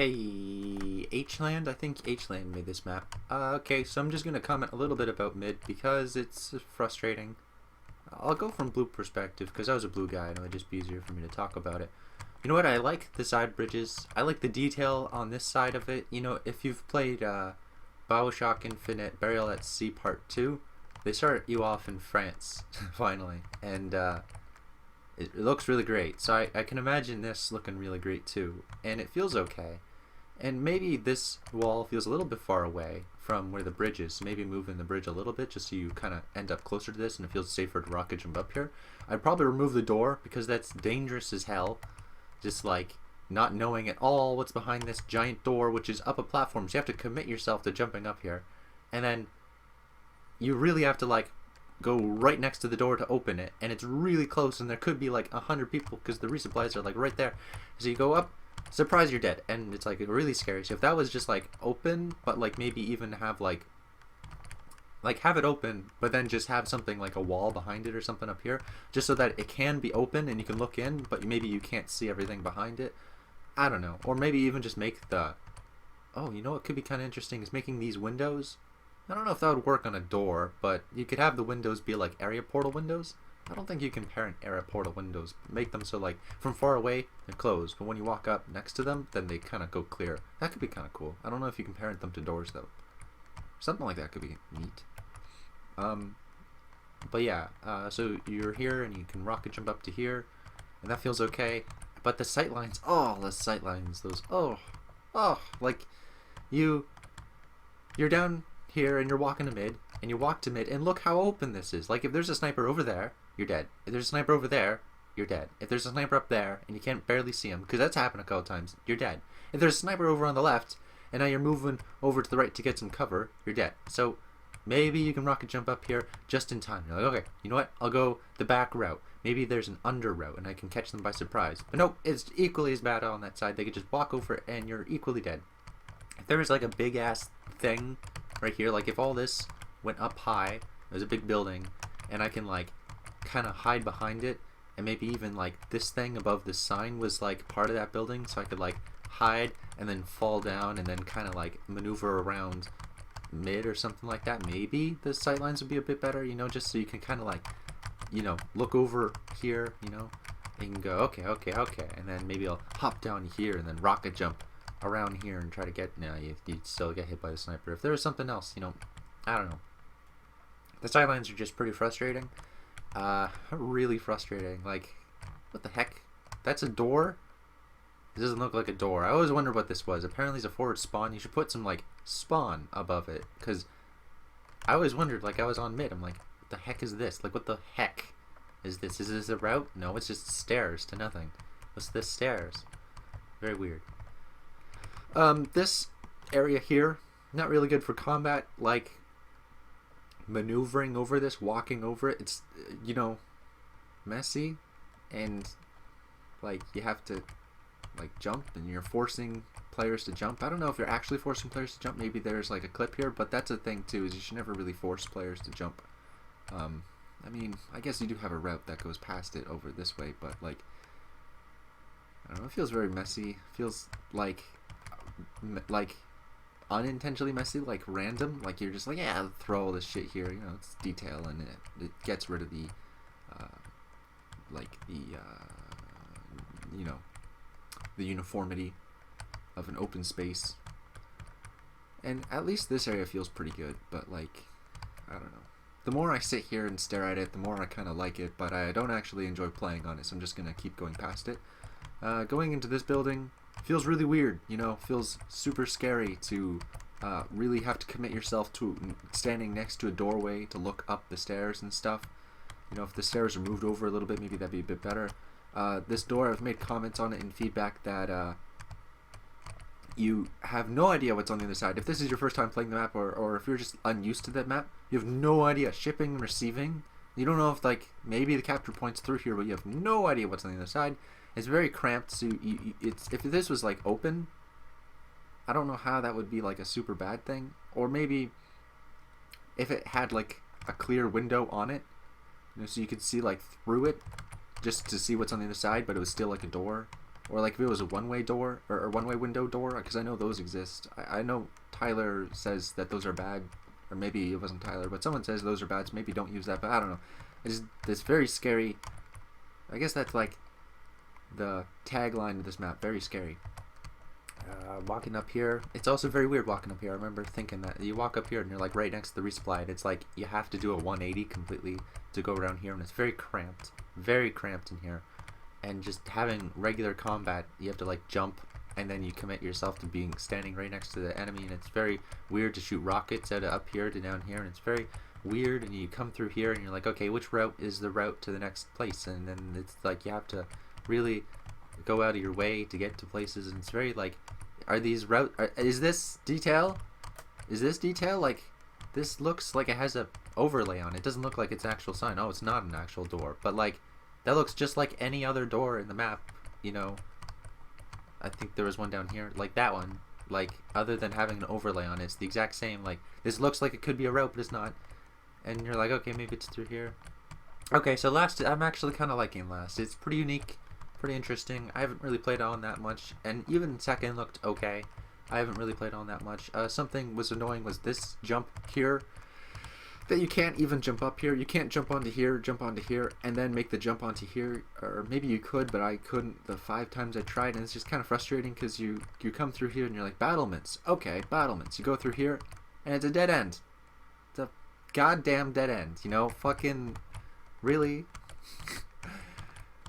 Hey, Hland, I think Hland made this map. Okay, so I'm just going to comment a little bit about mid because it's frustrating. I'll go from blue perspective because I was a blue guy and it would just be easier for me to talk about it. You know what, I like the side bridges. I like the detail on this side of it. You know, if you've played Bioshock Infinite Burial at Sea Part 2, they start you off in France, finally. And it looks really great. So I can imagine this looking really great too. And it feels okay. And maybe this wall feels a little bit far away from where the bridge is. So maybe moving the bridge a little bit just so you kind of end up closer to this and it feels safer to rocket jump up here. I'd probably remove the door because that's dangerous as hell. Just like not knowing at all what's behind this giant door, which is up a platform. So you have to commit yourself to jumping up here. And then you really have to like go right next to the door to open it. And it's really close and there could be like 100 people because the resupplies are like right there. So you go up, surprise, you're dead. And it's like really scary. So if that was just like open, but like maybe even have like have it open, but then just have something like a wall behind it or something up here, just so that it can be open and you can look in, but maybe you can't see everything behind it. I don't know. Or maybe even just make the... Oh, you know what could be kind of interesting is making these windows. I don't know if that would work on a door, but you could have the windows be like area portal windows. I don't think you can parent area portal windows. Make them so like from far away they're closed, but when you walk up next to them, then they kind of go clear. That could be kind of cool. I don't know if you can parent them to doors though. Something like that could be neat. But yeah, so you're here and you can rocket jump up to here, and that feels okay. But the sightlines, oh, the sightlines, those, like you're down here and you're walking to mid, and you walk to mid, and look how open this is. Like if there's a sniper over there, you're dead. If there's a sniper over there, you're dead. If there's a sniper up there and you can't barely see him, because that's happened a couple times, you're dead. If there's a sniper over on the left, and now you're moving over to the right to get some cover, you're dead. So maybe you can rocket jump up here just in time. You're like, okay, you know what? I'll go the back route. Maybe there's an under route and I can catch them by surprise. But no, it's equally as bad on that side. They could just walk over it and you're equally dead. If there was like a big ass thing right here, like if all this went up high, there's a big building, and I can like kind of hide behind it, and maybe even like this thing above the sign was like part of that building, so I could like hide and then fall down and then kind of like maneuver around mid or something like that. Maybe the sightlines would be a bit better, you know, just so you can kind of like, you know, look over here, you know, and you can go okay, and then maybe I'll hop down here and then rocket jump around here and try to get, no, you'd still get hit by the sniper. If there was something else, you know, I don't know. The sightlines are just pretty frustrating. Really frustrating. Like, what the heck? That's a door? It doesn't look like a door. I always wondered what this was. Apparently it's a forward spawn. You should put some like spawn above it, because I always wondered, like I was on mid, I'm like, what the heck is this? Like what the heck is this? Is this a route? No, it's just stairs to nothing. What's this stairs? Very weird. This area here, not really good for combat. Like maneuvering over this, walking over it, it's, you know, messy, and like you have to like jump and you're forcing players to jump. I don't know if you're actually forcing players to jump. Maybe there's like a clip here, but that's a thing too, is you should never really force players to jump. I mean, I guess you do have a route that goes past it over this way, but like, I don't know, it feels very messy. It feels like unintentionally messy, like random, like you're just like, yeah, throw all this shit here, you know, it's detail, and it gets rid of the you know, the uniformity of an open space. And at least this area feels pretty good, but like, I don't know. The more I sit here and stare at it, the more I kind of like it, but I don't actually enjoy playing on it, so I'm just gonna keep going past it. Going into this building feels really weird, you know, feels super scary to really have to commit yourself to standing next to a doorway to look up the stairs and stuff. You know, if the stairs are moved over a little bit, maybe that'd be a bit better. This door, I've made comments on it in feedback that you have no idea what's on the other side. If this is your first time playing the map, or if you're just unused to that map, you have no idea. Shipping and receiving, you don't know if like maybe the capture point's through here, but you have no idea what's on the other side. It's very cramped, so if this was like open, I don't know how that would be like a super bad thing. Or maybe if it had like a clear window on it, you know, so you could see like through it just to see what's on the other side, but it was still like a door. or like if it was a one-way door or one-way window door, because I know those exist. I know Tyler says that those are bad, or maybe it wasn't Tyler, but someone says those are bad, so maybe don't use that, but I don't know. It's very scary. I guess that's like the tagline of this map, very scary. Walking up here, it's also very weird walking up here. I remember thinking that you walk up here and you're like right next to the resupply, and it's like you have to do a 180 completely to go around here, and it's very cramped in here. And just having regular combat, you have to like jump, and then you commit yourself to being standing right next to the enemy, and it's very weird to shoot rockets out of up here to down here, and it's very weird. And you come through here and you're like, okay, which route is the route to the next place? And then it's like you have to really go out of your way to get to places, and it's very like, is this detail like, this looks like it has a overlay on it. It doesn't look like it's an actual sign. Oh, it's not an actual door, but like that looks just like any other door in the map, you know. I think there was one down here like that one, like other than having an overlay on it, it's the exact same. Like this looks like it could be a rope, but it's not. And you're like, okay, maybe it's through here. Okay, so last, I'm actually kind of liking last. It's pretty unique, pretty interesting. I haven't really played on that much, and even second looked okay. I haven't really played on that much. Something was annoying was this jump here, that you can't even jump up here. You can't jump onto here, and then make the jump onto here. Or maybe you could, but I couldn't the 5 times I tried, and it's just kind of frustrating because you come through here and you're like, battlements. Okay, battlements. You go through here, and it's a dead end. It's a goddamn dead end, you know? Fucking, really?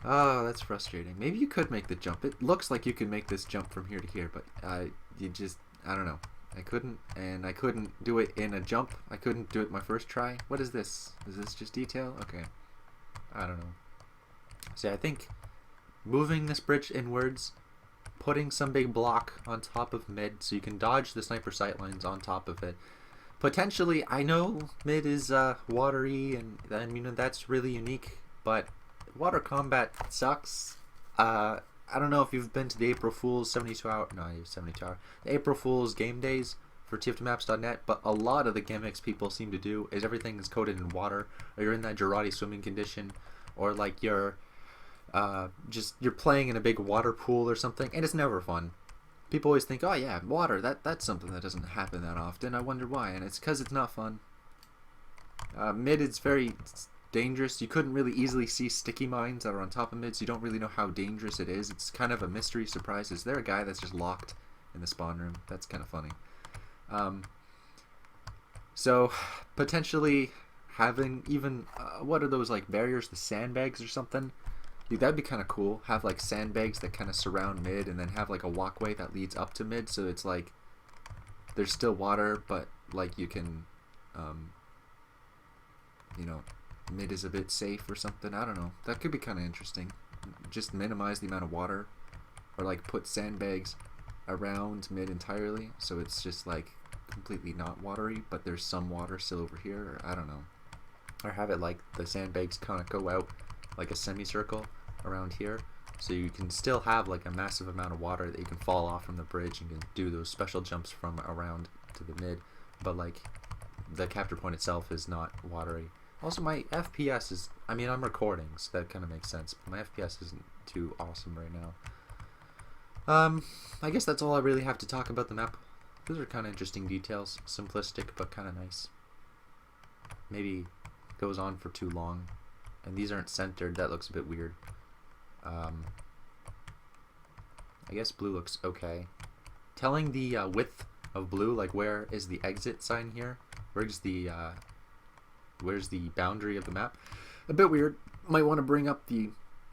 Oh, that's frustrating. Maybe you could make the jump. It looks like you can make this jump from here to here, but you just, I don't know. I couldn't, and I couldn't do it in a jump. I couldn't do it my first try. What is this? Is this just detail? Okay. I don't know. See, I think moving this bridge inwards, putting some big block on top of mid so you can dodge the sniper sightlines on top of it. Potentially, I know mid is watery, and you know, that's really unique, but water combat sucks. I don't know if you've been to the April Fool's 72-hour, no, 72-hour, the April Fool's game days for tftmaps.net, but a lot of the gimmicks people seem to do is everything is coated in water, or you're in that Girardi swimming condition, or like you're playing in a big water pool or something, and it's never fun. People always think, oh yeah, water, that's something that doesn't happen that often. I wonder why, and it's because it's not fun. Mid is very dangerous. You couldn't really easily see sticky mines that are on top of mid, so you don't really know how dangerous it is. It's kind of a mystery surprise. Is there a guy that's just locked in the spawn room? That's kind of funny. So potentially having even what are those like barriers, the sandbags or something? Dude, that'd be kind of cool. Have like sandbags that kind of surround mid, and then have like a walkway that leads up to mid, so it's like there's still water, but like you can you know, mid is a bit safe or something. I don't know. That could be kind of interesting. Just minimize the amount of water, or like put sandbags around mid entirely, so it's just like completely not watery, but there's some water still over here, or I don't know. Or have it like the sandbags kind of go out like a semicircle around here, so you can still have like a massive amount of water that you can fall off from the bridge and can do those special jumps from around to the mid, but like the capture point itself is not watery. Also, my FPS is, I mean, I'm recording, so that kind of makes sense, but my FPS isn't too awesome right now. I guess that's all I really have to talk about the map. Those are kind of interesting details. Simplistic, but kind of nice. Maybe goes on for too long. And these aren't centered. That looks a bit weird. I guess blue looks okay. Telling the width of blue, like where is the exit sign here? Where's the boundary of the map? A bit weird. Might want to bring up the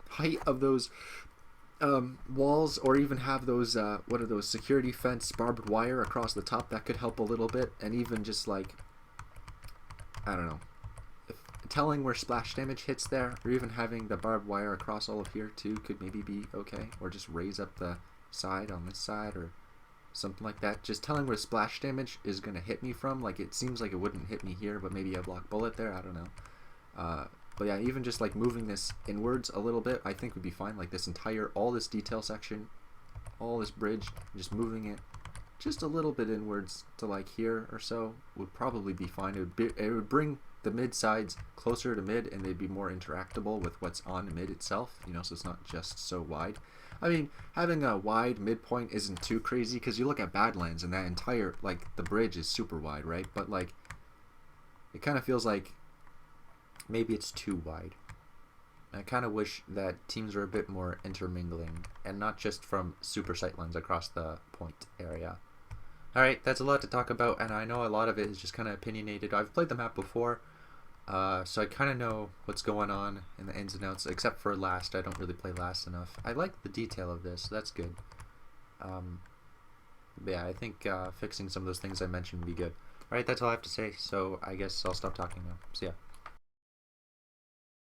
height of those walls, or even have those what are those, security fence barbed wire across the top. That could help a little bit. And even just like, I don't know, telling where splash damage hits there, or even having the barbed wire across all of here too could maybe be okay. Or just raise up the side on this side or something like that. Just telling where splash damage is going to hit me from. Like, it seems like it wouldn't hit me here, but maybe a block bullet there, I don't know. But yeah, even just like moving this inwards a little bit, I think would be fine. Like this entire, all this detail section, all this bridge, just moving it just a little bit inwards to like here or so would probably be fine. It would bring the mid sides closer to mid, and they'd be more interactable with what's on mid itself, you know, so it's not just so wide. I mean, having a wide midpoint isn't too crazy because you look at Badlands and that entire, like, the bridge is super wide, right? But, like, it kind of feels like maybe it's too wide. I kind of wish that teams were a bit more intermingling and not just from super sightlines across the point area. Alright, that's a lot to talk about, and I know a lot of it is just kind of opinionated. I've played the map before, so I kind of know what's going on in the ins and outs, except for last. I don't really play last enough. I like the detail of this. That's good. But yeah, I think fixing some of those things I mentioned would be good. Alright, that's all I have to say, so I guess I'll stop talking now. See ya.